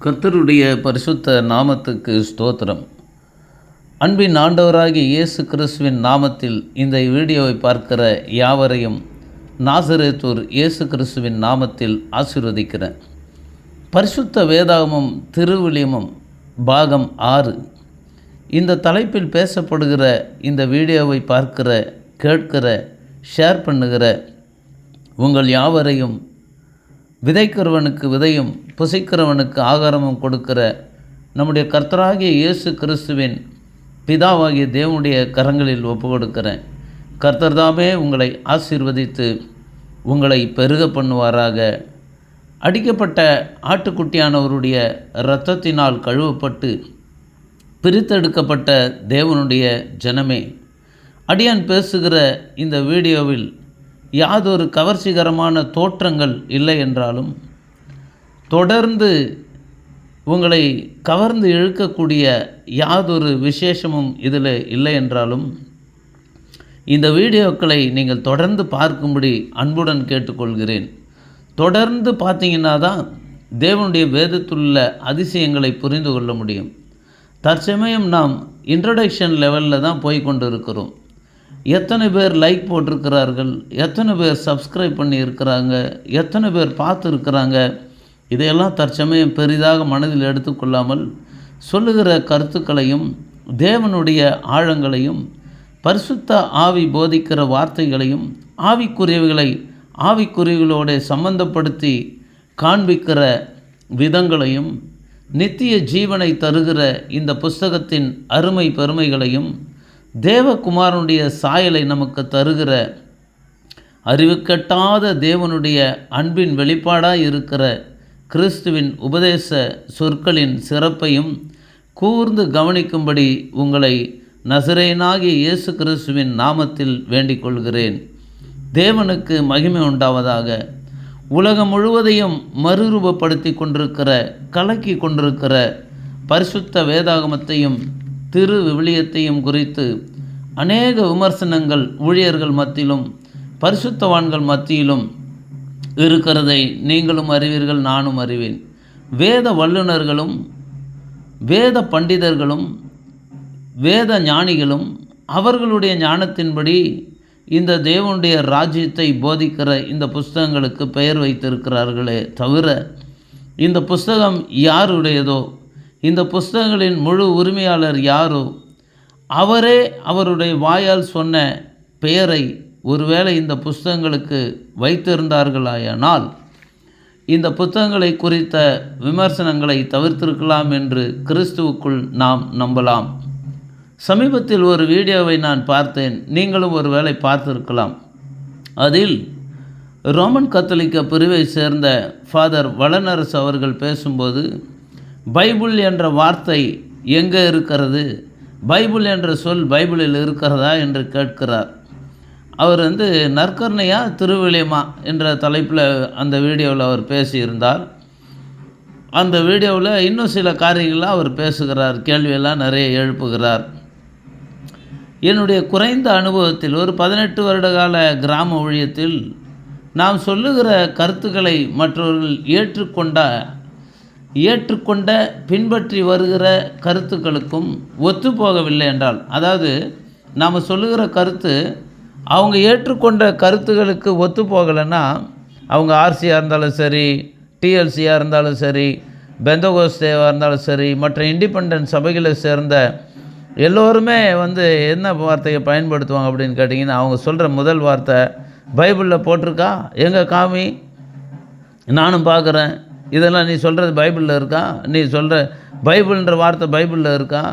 கர்த்தருடைய பரிசுத்த நாமத்துக்கு ஸ்தோத்திரம். அன்பின் ஆண்டவராகிய இயேசு கிறிஸ்துவின் நாமத்தில் இந்த வீடியோவை பார்க்கிற யாவரையும் நாசரேத்தூர் இயேசு கிறிஸ்துவின் நாமத்தில் ஆசீர்வதிக்கிறேன். பரிசுத்த வேதாகமம் திருவிலியமும் பாகம் 6 இந்த தலைப்பில் பேசப்படுகிற இந்த வீடியோவை பார்க்கிற, கேட்கிற, ஷேர் பண்ணுகிற உங்கள் யாவரையும் விதைக்கிறவனுக்கு விதையும் புசிக்கிறவனுக்கு ஆகாரமும் கொடுக்கிற நம்முடைய கர்த்தராகிய இயேசு கிறிஸ்துவின் பிதாவாகிய தேவனுடைய கரங்களில் ஒப்பு கொடுக்கிறேன். கர்த்தர் தாமே உங்களை ஆசீர்வதித்து உங்களை பெருக பண்ணுவாராக. அடிக்கப்பட்ட ஆட்டுக்குட்டியானவருடைய இரத்தத்தினால் கழுவப்பட்டு பிரித்தெடுக்கப்பட்ட தேவனுடைய ஜனமே, அடியான் பேசுகிற இந்த வீடியோவில் யாதொரு கவர்ச்சிகரமான தோற்றங்கள் இல்லை என்றாலும், தொடர்ந்து உங்களை கவர்ந்து இழுக்கக்கூடிய யாதொரு விசேஷமும் இதில் இல்லை என்றாலும், இந்த வீடியோக்களை நீங்கள் தொடர்ந்து பார்க்கும்படி அன்புடன் கேட்டுக்கொள்கிறேன். தொடர்ந்து பார்த்தீங்கன்னா தான் தேவனுடைய வேதத்துள்ள அதிசயங்களை புரிந்து கொள்ள முடியும். தற்சமயம் நாம் இன்ட்ரடக்ஷன் லெவலில் தான் போய் கொண்டு இருக்கிறோம். எத்தனை பேர் லைக் போட்டிருக்கிறார்கள், எத்தனை பேர் சப்ஸ்கிரைப் பண்ணி இருக்கிறாங்க, எத்தனை பேர் பார்த்துருக்கிறாங்க, இதையெல்லாம் தற்சமயம் பெரிதாக மனதில் எடுத்துக்கொள்ளாமல் சொல்லுகிற கருத்துக்களையும் தேவனுடைய ஆழங்களையும் பரிசுத்த ஆவி போதிக்கிற வார்த்தைகளையும் ஆவிக்குரியவைகளை ஆவிக்குரியவர்களோடு சம்பந்தப்படுத்தி காண்பிக்கிற விதங்களையும் நித்திய ஜீவனை தருகிற இந்த புஸ்தகத்தின் அருமை பெருமைகளையும் தேவகுமாரனுடைய சாயலை நமக்கு தருகிற அறிவுக்கட்டாத தேவனுடைய அன்பின் வெளிப்பாடாக இருக்கிற கிறிஸ்துவின் உபதேச சொற்களின் சிறப்பையும் கூர்ந்து கவனிக்கும்படி உங்களை நசரேயனாகிய இயேசு கிறிஸ்துவின் நாமத்தில் வேண்டிக் கொள்கிறேன். தேவனுக்கு மகிமை உண்டாவதாக. உலகம் முழுவதையும் மறுரூபப்படுத்தி கொண்டிருக்கிற, கலக்கி கொண்டிருக்கிற பரிசுத்த வேதாகமத்தையும் திரு விவிலியத்தையும் குறித்து அநேக விமர்சனங்கள் ஊழியர்கள் மத்தியிலும் பரிசுத்தவான்கள் மத்தியிலும் இருக்கிறதை நீங்களும் அறிவீர்கள், நானும் அறிவேன். வேத வல்லுநர்களும் வேத பண்டிதர்களும் வேத ஞானிகளும் அவர்களுடைய ஞானத்தின்படி இந்த தேவனுடைய ராஜ்யத்தை போதிக்கிற இந்த புஸ்தகங்களுக்கு பெயர் வைத்திருக்கிறார்களே தவிர, இந்த புஸ்தகம் யாருடையதோ, இந்த புஸ்தகங்களின் முழு உரிமையாளர் யாரோ அவரே அவருடைய வாயால் சொன்ன பெயரை ஒருவேளை இந்த புஸ்தகங்களுக்கு வைத்திருந்தார்களாயானால் இந்த புத்தகங்களை குறித்த விமர்சனங்களை தவிர்த்திருக்கலாம் என்று கிறிஸ்துவுக்குள் நாம் நம்பலாம். சமீபத்தில் ஒரு வீடியோவை நான் பார்த்தேன், நீங்களும் ஒரு வேளை பார்த்திருக்கலாம். அதில் ரோமன் கத்தோலிக்க பிரிவை சேர்ந்த ஃபாதர் வளனரசு அவர்கள் பேசும்போது, பைபிள் என்ற வார்த்தை எங்கே இருக்கிறது, பைபிள் என்ற சொல் பைபிளில் இருக்கிறதா என்று கேட்கிறார். அவர் நற்கருணையா திருவிலியமா என்ற தலைப்பில் அந்த வீடியோவில் அவர் பேசியிருந்தார். அந்த வீடியோவில் இன்னும் சில காரியங்கள்லாம் அவர் பேசுகிறார், கேள்வியெல்லாம் நிறைய எழுப்புகிறார். என்னுடைய குறைந்த அனுபவத்தில் ஒரு 18 வருட கால கிராம ஊழியத்தில் நாம் சொல்லுகிற கருத்துக்களை மற்றவர்கள் ஏற்றுக்கொண்ட பின்பற்றி வருகிற கருத்துக்களுக்கும் ஒத்து போகவில்லை என்றால், அதாவது நாம் சொல்லுகிற கருத்து அவங்க ஏற்றுக்கொண்ட கருத்துக்களுக்கு ஒத்து போகலைன்னா, அவங்க ஆர்சியாக இருந்தாலும் சரி, டிஎல்சியாக இருந்தாலும் சரி, பெந்தகோஸ்தேவாக இருந்தாலும் சரி, மற்ற இண்டிபெண்டன்ட் சபைகளை சேர்ந்த எல்லோருமே என்ன வார்த்தையை பயன்படுத்துவாங்க அப்படின்னு கேட்டிங்கன்னா, அவங்க சொல்கிற முதல் வார்த்தை, பைபிளில் போட்டிருக்கா, எங்கே காமி, நானும் பார்க்குறேன், இதெல்லாம் நீ சொல்கிறது பைபிளில் இருக்கா, நீ சொல்கிற பைபிள்ன்ற வார்த்தை பைபிளில் இருக்கா,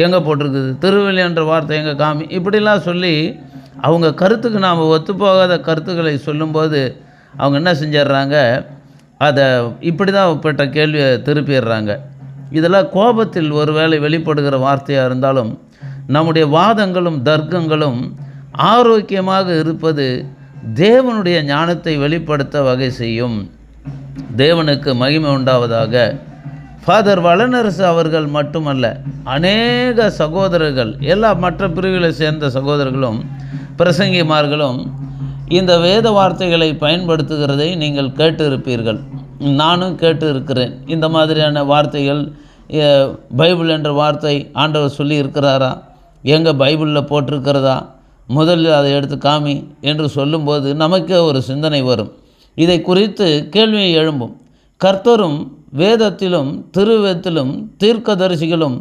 எங்கே போட்டிருக்குது, திருவிலியன்ற வார்த்தை எங்கே காமி, இப்படிலாம் சொல்லி அவங்க கருத்துக்கு நாம் ஒத்துப்போகாத கருத்துக்களை சொல்லும்போது அவங்க என்ன செஞ்சிட்றாங்க, அதை இப்படி தான் பட்ட கேள்வியை திருப்பிடுறாங்க. இதெல்லாம் கோபத்தில் ஒருவேளை வெளிப்படுகிற வார்த்தையாக இருந்தாலும் நம்முடைய வாதங்களும் தர்க்கங்களும் ஆரோக்கியமாக இருப்பது தேவனுடைய ஞானத்தை வெளிப்படுத்த வகை செய்யும். தேவனுக்கு மகிமை உண்டாவதாக. ஃபாதர் வளனரசு அவர்கள் மட்டுமல்ல, அநேக சகோதரர்கள், எல்லா மற்ற பிரிவுகளை சேர்ந்த சகோதரர்களும் பிரசங்கிமார்களும் இந்த வேத வார்த்தைகளை பயன்படுத்துகிறதை நீங்கள் கேட்டிருப்பீர்கள். நானும் கேட்டு இருக்கிறேன். இந்த மாதிரியான வார்த்தைகள் பைபிள் என்ற வார்த்தை ஆண்டவர் சொல்லி இருக்கிறாரா, எங்கே பைபிளில் போட்டிருக்கிறதா, முதலில் அதை எடுத்து காமி என்று சொல்லும்போது நமக்கே ஒரு சிந்தனை வரும். இதை குறித்து கேள்வி எழும்பும். கர்த்தரும் வேதத்திலும் திருவேதத்திலும் தீர்க்கதரிசிகளும்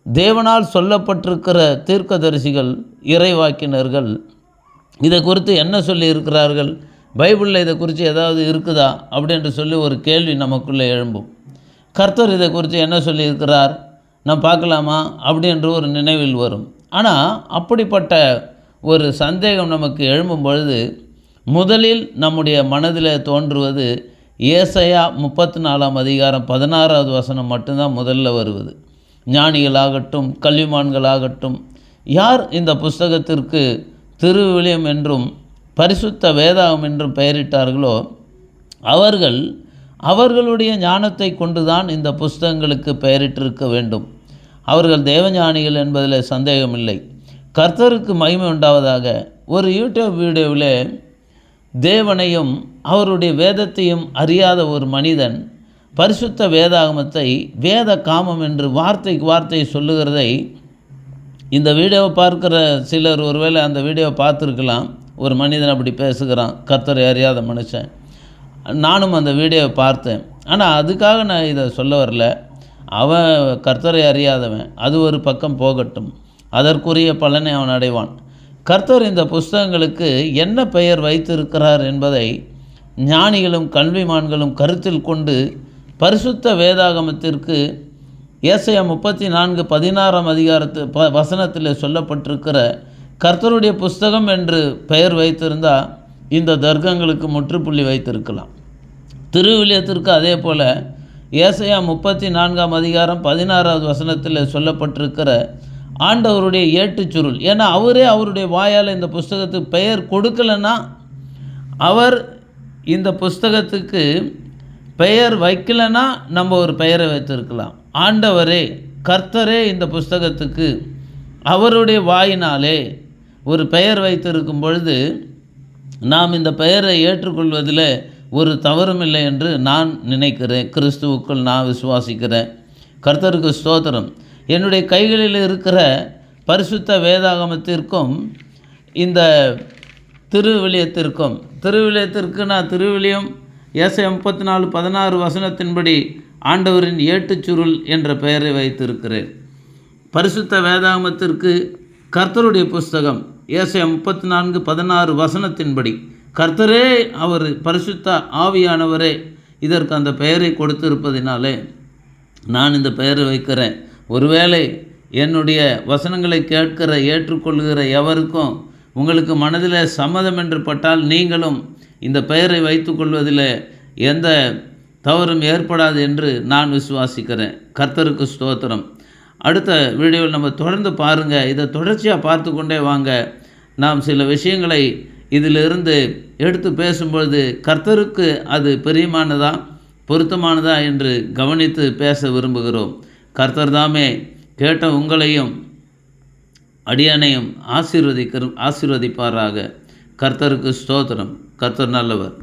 தேவனால் சொல்லப்பட்டிருக்கிற தீர்க்கதரிசிகள் இறைவாக்கினர்கள் இதை குறித்து என்ன சொல்லி இருக்கிறார்கள், பைபிளில் இதை குறித்து ஏதாவது இருக்குதா அப்படின்ட்டு சொல்லி ஒரு கேள்வி நமக்குள்ளே எழும்பும். கர்த்தர் இதை குறித்து என்ன சொல்லியிருக்கிறார், நான் பார்க்கலாமா அப்படின்ற ஒரு நினைவில் வரும். ஆனால் அப்படிப்பட்ட ஒரு சந்தேகம் நமக்கு எழும்பும் பொழுது முதலில் நம்முடைய மனதில் தோன்றுவது ஏசாயா 34 அதிகாரம் 16வது வசனம் மட்டும்தான் முதல்ல வருவது. ஞானிகளாகட்டும் கல்விமான்களாகட்டும் யார் இந்த புஸ்தகத்திற்கு திருவிவிலியம் என்றும் பரிசுத்த வேதாகம் என்றும் பெயரிட்டார்களோ அவர்கள் அவர்களுடைய ஞானத்தை கொண்டுதான் இந்த புஸ்தகங்களுக்கு பெயரிட்டிருக்க வேண்டும். அவர்கள் தேவஞானிகள் என்பதில் சந்தேகமில்லை. கர்த்தருக்கு மகிமை உண்டாவதாக. ஒரு யூடியூப் வீடியோவில் தேவனையும் அவருடைய வேதத்தையும் அறியாத ஒரு மனிதன் பரிசுத்த வேதாகமத்தை வேத காமம் என்று வார்த்தைக்கு வார்த்தை சொல்லுகிறதை இந்த வீடியோவை பார்க்குற சிலர் ஒருவேளை அந்த வீடியோவை பார்த்துருக்கலாம். ஒரு மனிதன் அப்படி பேசுகிறான், கர்த்தரை அறியாத மனுஷன். நானும் அந்த வீடியோவை பார்த்தேன். ஆனால் அதுக்காக நான் இதை சொல்ல வரல. அவன் கர்த்தரை அறியாதவன், அது ஒரு பக்கம் போகட்டும், அதற்குரிய பலனை அவன் அடைவான். கர்த்தர் இந்த புஸ்தகங்களுக்கு என்ன பெயர் வைத்திருக்கிறார் என்பதை ஞானிகளும் கல்விமான்களும் கருத்தில் கொண்டு பரிசுத்த வேதாகமத்திற்கு ஏசாயா 34:16 அதிகாரத்து வசனத்தில் சொல்லப்பட்டிருக்கிற கர்த்தருடைய புஸ்தகம் என்று பெயர் வைத்திருந்தால் இந்த தர்க்கங்களுக்கு முற்றுப்புள்ளி வைத்திருக்கலாம். திருவிலியத்திற்கு அதே போல் ஏசாயா 34 அதிகாரம் 16வது வசனத்தில் சொல்லப்பட்டிருக்கிற ஆண்டவருடைய ஏட்டுச்சுருள், ஏன்னா அவரே அவருடைய வாயால் இந்த புஸ்தகத்துக்கு பெயர் கொடுக்கலன்னா அவர் இந்த புஸ்தகத்துக்கு பெயர் வைக்கலைன்னா நம்ம ஒரு பெயரை வைத்திருக்கலாம். ஆண்டவரே கர்த்தரே இந்த புஸ்தகத்துக்கு அவருடைய வாயினாலே ஒரு பெயர் வைத்திருக்கும் பொழுது நாம் இந்த பெயரை ஏற்றுக்கொள்வதில் ஒரு தவறும் இல்லை என்று நான் நினைக்கிறேன். கிறிஸ்துவுக்குள் நான் விசுவாசிக்கிறேன். கர்த்தருக்கு ஸ்தோத்திரம். என்னுடைய கைகளில் இருக்கிற பரிசுத்த வேதாகமத்திற்கும் இந்த திருவிலியத்திற்கு நான் திருவிலியம் ஏசாயா 34:16 வசனத்தின்படி ஆண்டவரின் ஏட்டுச்சுருள் என்ற பெயரை வைத்திருக்கிறேன். பரிசுத்த வேதாகமத்திற்கு கர்த்தருடைய புஸ்தகம் ஏசாயா 34:16 வசனத்தின்படி கர்த்தரே அவர் பரிசுத்த ஆவியானவரே இதற்கு அந்த பெயரை கொடுத்திருப்பதினாலே நான் இந்த பெயரை வைக்கிறேன். ஒருவேளை என்னுடைய வசனங்களை கேட்கிற ஏற்றுக்கொள்கிற எவருக்கும் உங்களுக்கு மனதில் சம்மதம் என்று பட்டால் நீங்களும் இந்த பெயரை வைத்துக்கொள்வதில் எந்த தவறும் ஏற்படாது என்று நான் விசுவாசிக்கிறேன். கர்த்தருக்கு ஸ்தோத்திரம். அடுத்த வீடியோவில் நம்ம தொடர்ந்து பாருங்கள். இதை தொடர்ச்சியாக பார்த்து கொண்டே வாங்க. நாம் சில விஷயங்களை இதிலிருந்து எடுத்து பேசும்பொழுது கர்த்தருக்கு அது பிரியமானதா பொருத்தமானதா என்று கவனித்து பேச விரும்புகிறோம். கர்த்தர் தாமே கேட்ட உங்களையும் அடியானையும் ஆசீர்வதிப்பாராக. கர்த்தருக்கு ஸ்தோத்திரம். கர்த்தர் நல்லவர்.